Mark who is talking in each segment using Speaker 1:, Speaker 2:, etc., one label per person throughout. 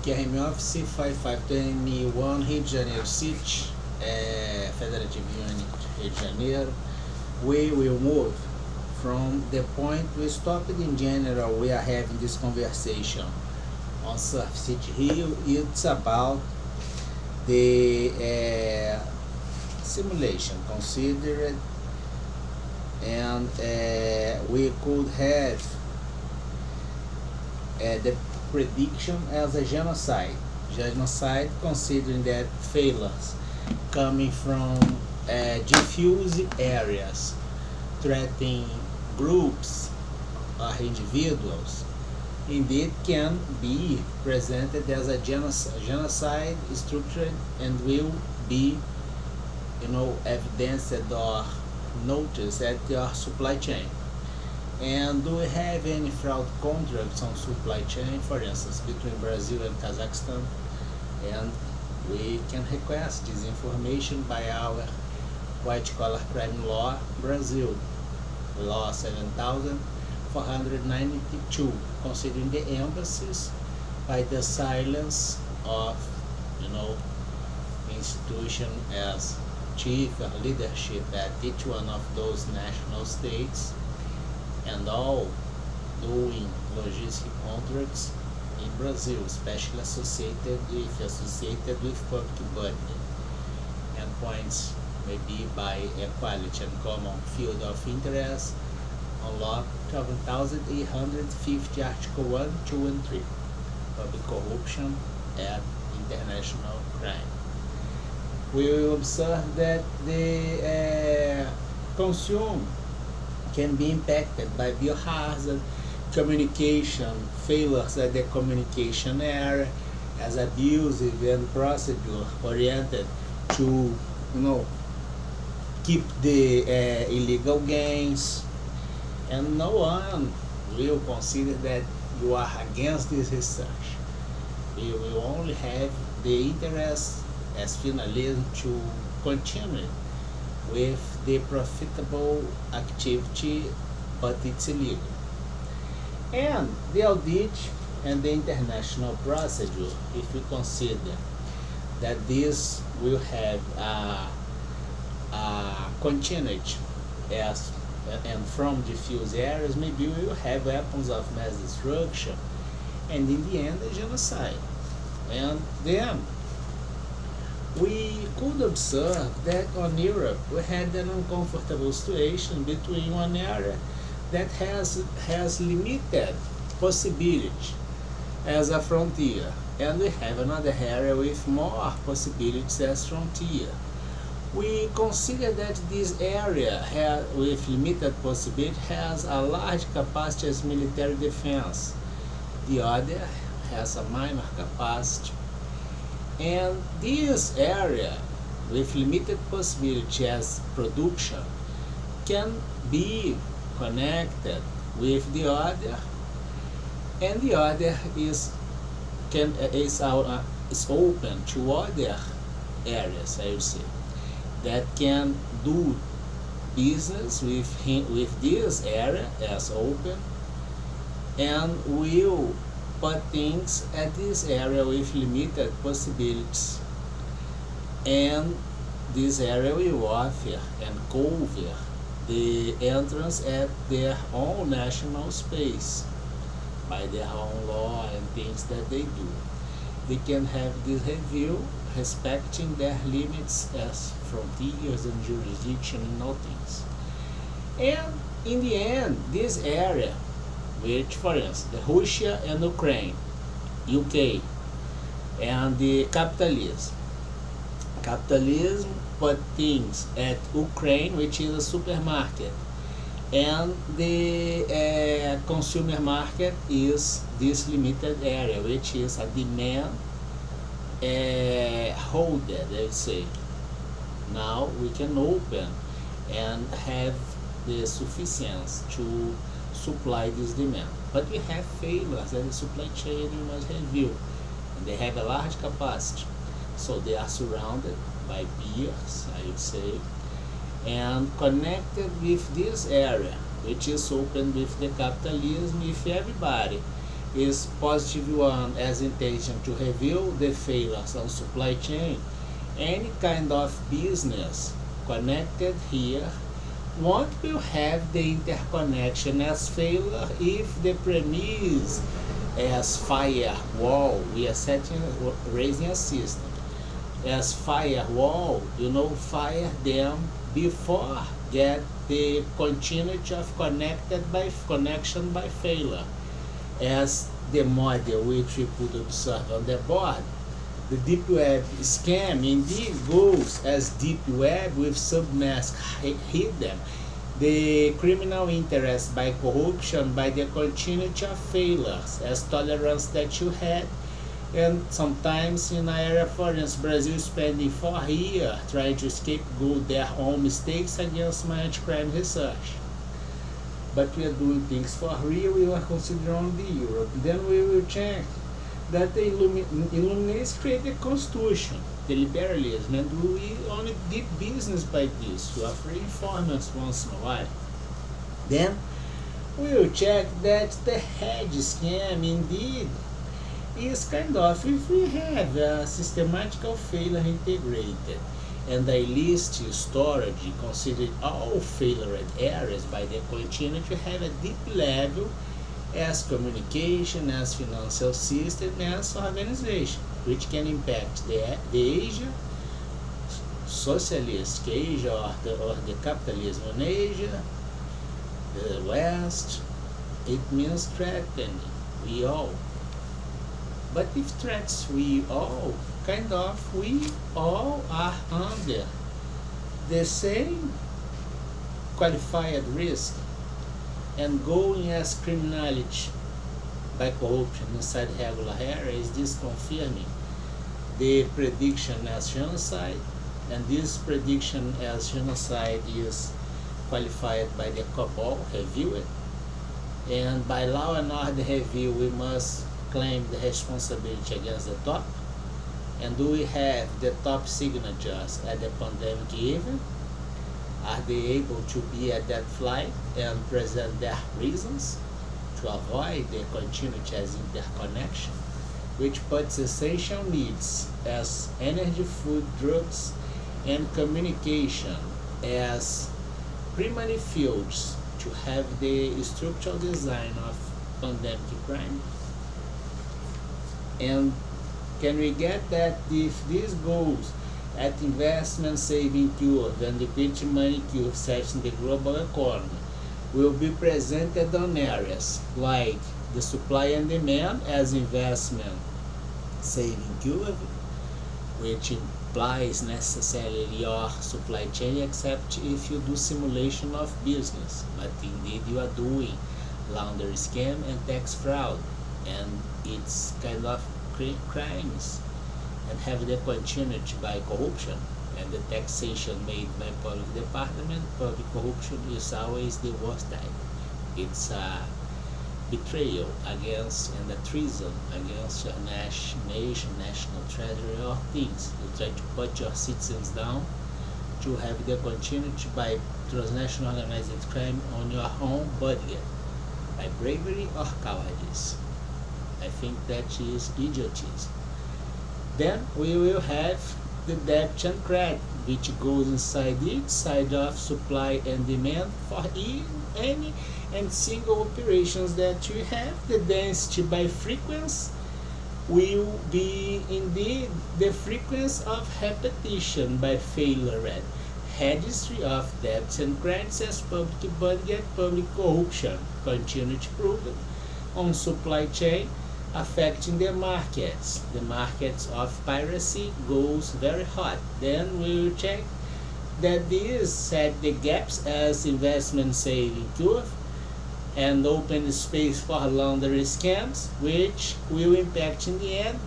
Speaker 1: QRM Office 5521 Rio de Janeiro City, Federative Unit Rio de Janeiro. We will move from the point we stopped in general. We are having this conversation on Surf City Rio. It's about the simulation considered, and we could have the prediction as a genocide. Genocide considering that failures coming from diffuse areas threatening groups or individuals indeed can be presented as a genocide structure and will be evidenced or noticed at your supply chain. And do we have any fraud contracts on supply chain, for instance, between Brazil and Kazakhstan? And we can request this information by our white collar crime law, Brazil, law 7492, considering the embassies by the silence of institution as chief leadership at each one of those national states, and all doing logistic contracts in Brazil, especially associated with public budget. And points may be by equality and common field of interest on law 12,850, Article 1, 2, and 3, public corruption and international crime. We will observe that the consume can be impacted by biohazard, communication failures at the communication area, as abusive and procedure oriented to keep the illegal gains, and no one will consider that you are against this research. We will only have the interest as finalism to continue with the profitable activity, but it's illegal. And the audit and the international procedure, if we consider that this will have continuity as and from diffuse areas, maybe we will have weapons of mass destruction, and in the end a genocide. And then we could observe that on Europe we had an uncomfortable situation between one area that has limited possibility as a frontier, and we have another area with more possibilities as frontier. We consider that this area with limited possibility has a large capacity as military defense. The other has a minor capacity. And this area with limited possibility as production can be connected with the other, and the other is open to other areas, I would say, that can do business with this area as open, and will put things at this area with limited possibilities, and this area will offer and cover the entrance at their own national space by their own law and things that they do. They can have this review respecting their limits as frontiers and jurisdiction in all things. And in the end, this area, which, for instance, the Russia and Ukraine, UK, and the capitalism put things at Ukraine, which is a supermarket, and the consumer market is this limited area, which is a demand holder, let's say. Now we can open and have the sufficiency to supply this demand. But we have failures at the supply chain we must review, and they have a large capacity. So they are surrounded by peers, I would say, and connected with this area, which is open with the capitalism, with everybody is positive one as intention to reveal the failures on supply chain. Any kind of business connected here won't will have the interconnection as failure if the premise as firewall. We are setting raising a system as firewall, fire them before get the continuity of connected by connection by failure. As the model which we could observe on the board, the deep web scam indeed goes as deep web with submask hidden. The criminal interest by corruption by the continuity of failures as tolerance that you had. And sometimes in an area, for instance, Brazil spending 4 years trying to scapegoat their own mistakes against my anti-crime research. But we are doing things for real, we are considering the Europe. Then we will check that the Illuminatics create the constitution, the liberalism, and we only did business by this, to offer informants once in a while. Then we will check that the hedge scam indeed is kind of, if we have a systematical failure integrated and a list storage considering all failure areas by the continuity, to have a deep level as communication, as financial system, as organization, which can impact the Asia, socialist Asia, or the capitalism in Asia, the West. It means threatening we all. But if threats we all, we all are under the same qualified risk and going as criminality by corruption inside regular areas, this confirming the prediction as genocide, and this prediction as genocide is qualified by the cabal review it, and by law and order review we must claim the responsibility against the top. And do we have the top signatures at the pandemic event? Are they able to be at that flight and present their reasons to avoid the continuity as interconnection, which puts essential needs as energy, food, drugs, and communication as primary fields to have the structural design of pandemic crime? And can we get that if this goes at investment saving curve and liquidity money curve set in the global economy will be presented on areas like the supply and demand as investment saving curve, which implies necessarily your supply chain, except if you do simulation of business, but indeed you are doing laundry scam and tax fraud, and it's kind of crimes, and have the continuity by corruption and the taxation made by public department. Public corruption is always the worst type. It's a betrayal against and a treason against your nation, national treasury, or things. You try to put your citizens down to have the continuity by transnational organized crime on your own budget, by bravery or cowardice. I think that is idiotism. Then we will have the debt and credit, which goes inside each side of supply and demand for any and single operations that you have. The density by frequency will be indeed the frequency of repetition by failure rate. Registry of debts and credits as public budget, public corruption, continuity proven on supply chain, affecting the markets. The markets of piracy goes very hot. Then we will check that this set the gaps as investment saving curve and open space for laundry scams, which will impact in the end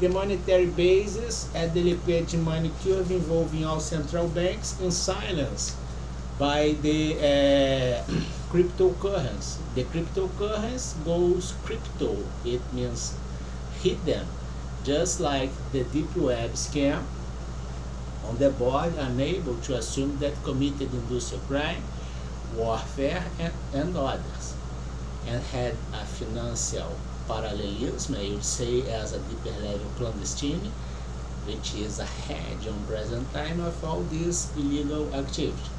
Speaker 1: the monetary basis at the liquidity money curve involving all central banks in silence by the cryptocurrency. The cryptocurrency goes crypto. It means hidden, just like the deep web scam on the board, unable to assume that committed industrial crime, warfare, and others, and had a financial parallelism, I would say, as a deeper level clandestine, which is a hedge on present time of all these illegal activity.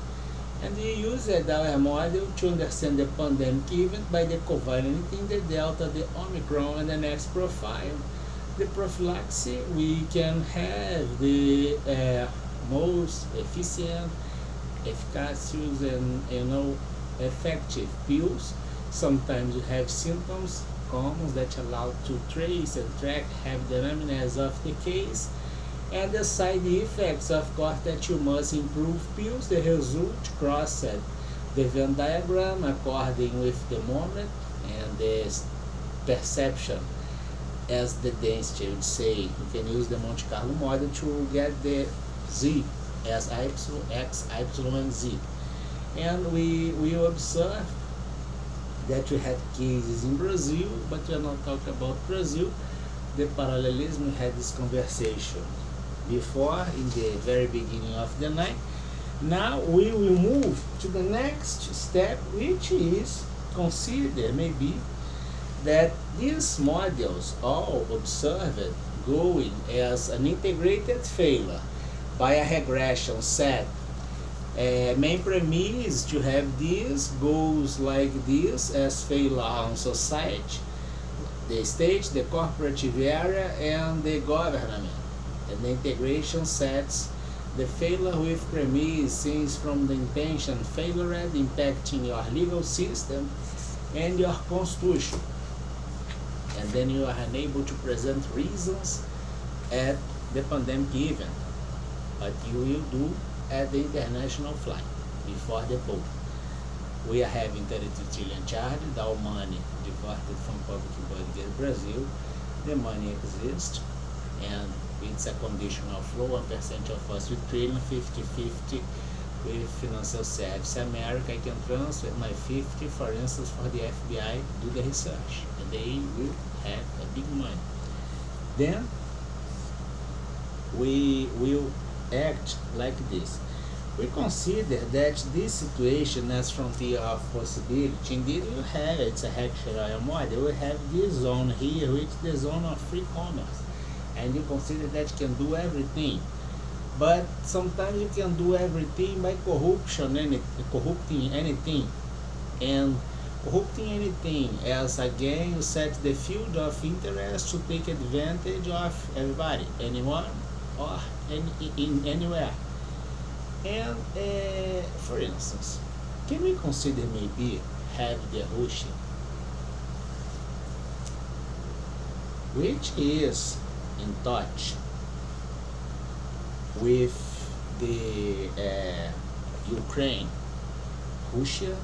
Speaker 1: And we use our model to understand the pandemic event by the covalent in the delta, the Omicron, and the next profile. The prophylaxis, we can have the most efficient, efficacious, and effective pills. Sometimes you have symptoms common that allow to trace and track, have the anamnesis of the case, and the side effects, of course, that you must improve pills. The result crossed the Venn diagram according with the moment and the perception as the density. I would say you can use the Monte Carlo model to get the Z as X, Y, and Z. And we will observe that we had cases in Brazil, but we are not talking about Brazil. The parallelism, we had this conversation before in the very beginning of the night. Now we will move to the next step, which is consider maybe that these models all observed going as an integrated failure by a regression set. Main premise is to have this goes like this as failure on society, the state, the corporative area, and the government. And the integration sets the failure with premise since from the intention failure impacting your legal system and your constitution. And then you are unable to present reasons at the pandemic event, but you will do at the international flight before the Pope. We are having 32 trillion charges, our money diverted from public budget in Brazil. The money exists, and it's a conditional flow. 1% of us with trading, 50-50 with financial service. America, I can transfer my 50, for instance, for the FBI, do the research, and they will have a big money. Then we will act like this. We consider that this situation as frontier of possibility. Indeed, you have it's a Heckscher model. We have this zone here, which is the zone of free commerce, and you consider that you can do everything. But sometimes you can do everything by corrupting anything, and corrupting anything as again you set the field of interest to take advantage of everybody, anyone or anywhere. And for instance, can we consider maybe have the Russia, which is in touch with the Ukraine? Russia,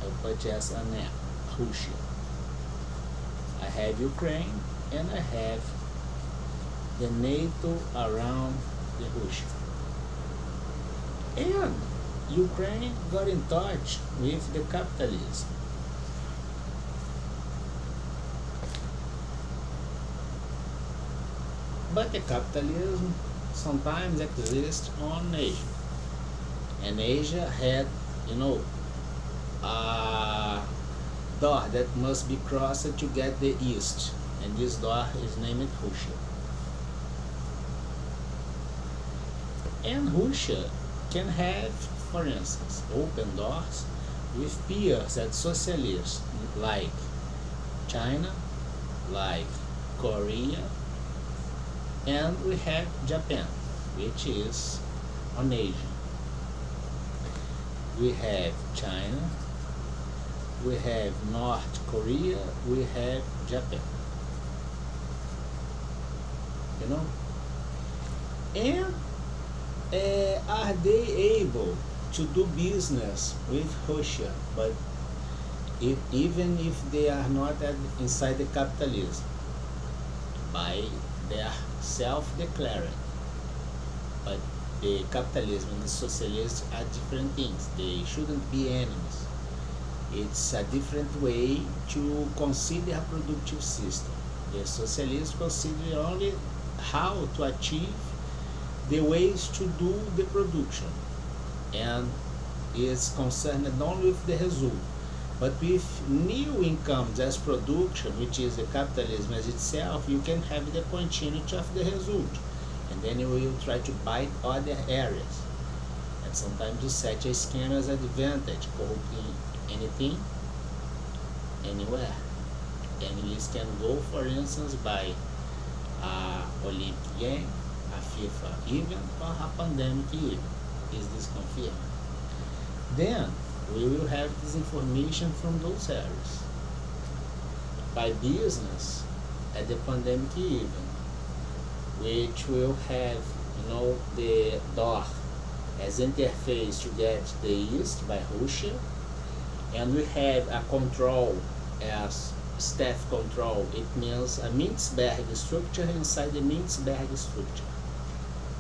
Speaker 1: I put as an app, Russia. I have Ukraine and I have the NATO around the Russia. And Ukraine got in touch with the capitalism. But the capitalism sometimes exists on Asia. And Asia had, a door that must be crossed to get the east. And this door is named Russia. And Russia can have, for instance, open doors with peers at socialists like China, like Korea, and we have Japan, which is on Asia. We have China, we have North Korea, we have Japan. And are they able to do business with Russia, but even if they are not inside the capitalism, by their self-declaring? But the capitalism and the socialists are different things. They shouldn't be enemies. It's a different way to consider a productive system. The socialists consider only how to achieve the ways to do the production, and is concerned only with the result. But with new incomes as production, which is the capitalism as itself, you can have the continuity of the result. And then you will try to bite other areas. And sometimes you set a scheme as advantage, corrupting anything, anywhere. And this can go, for instance, by a Olympic game, a FIFA event, or a pandemic event. Is this confirmed? Then we will have this information from those areas. By business, at the pandemic event, which will have, the door as interface to get the East by Russia, and we have a control as staff control. It means a MINTZBERG structure inside the MINTZBERG structure,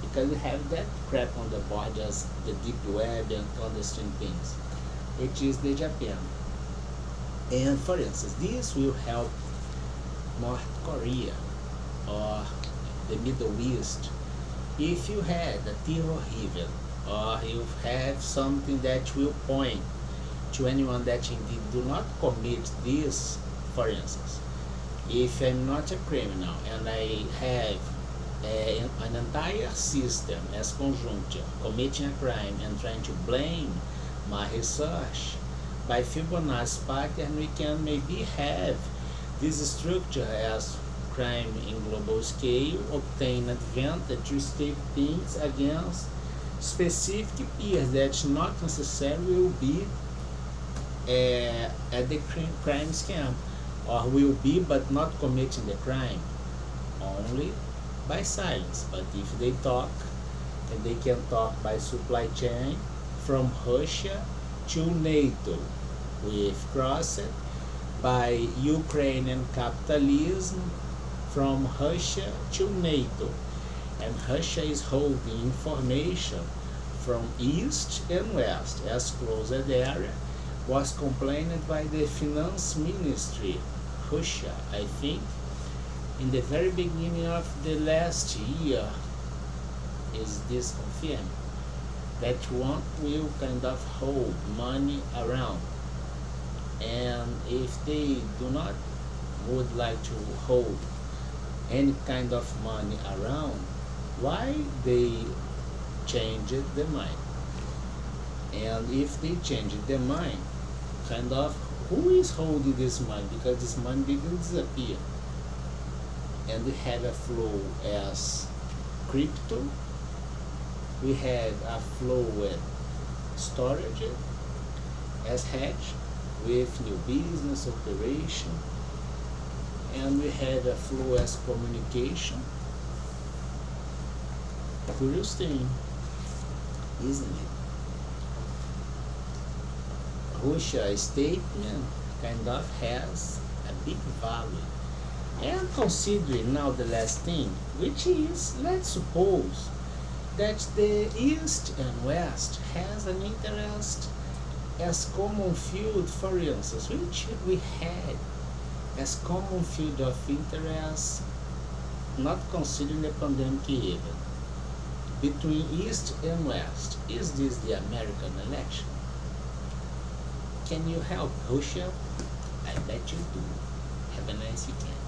Speaker 1: because we have that crap on the board as the deep web and clandestine things, which is the Japan. And for instance, this will help North Korea or the Middle East. If you had a terror event, or you have something that will point to anyone that indeed do not commit this, for instance, if I'm not a criminal and I have an entire system as conjuncture committing a crime and trying to blame my research, by Fibonacci pattern we can maybe have this structure as crime in global scale, obtain advantage to stake things against specific peers that not necessarily will be at the crime scam, or will be but not committing the crime, only by silence. But if they talk, and they can talk by supply chain from Russia to NATO, with crossed by Ukrainian capitalism from Russia to NATO, and Russia is holding information from east and west as closed area was complained by the finance ministry, Russia, I think, in the very beginning of the last year. Is this confirmed? That one will kind of hold money around, and if they do not would like to hold any kind of money around, why they changed the mind? And if they changed the mind, kind of who is holding this money? Because this money didn't disappear, and we have a flow as crypto, we have a flow with storage as hedge with new business operation, and we have a flow as communication. Curious thing, isn't it? Russia statement kind of has a big value. And considering now the last thing, which is, let's suppose that the East and West has an interest as common field, for instance, which we had as common field of interest, not considering the pandemic even, between East and West. Is this the American election? Can you help Russia? I bet you do. Have a nice weekend.